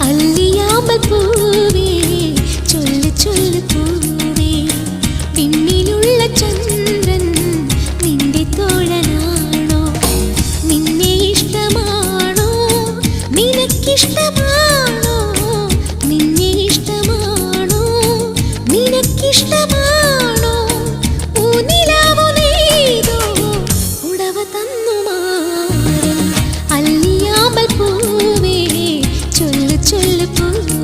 അല്ലിയാമ്പൽ പൂവേ ചൊല്ലു ചൊല്ലു പൂവേ, പിന്നിലുള്ള ചന്ദ്രൻ നിന്റെ തോഴനാണോ? നിന്നെ ഇഷ്ടമാണോ? നിനക്കിഷ്ടമാണോ? നിന്നെ ഇഷ്ടമാണോ? നിനക്കിഷ്ടമാണോ? ഊനിലാവു നെയ്തോ ഉടവ തന്നു മാറൻ, അല്ലിയാമ്പൽ പൂവേ ചൊല്ലു ചൊല്ലു പൂവേ.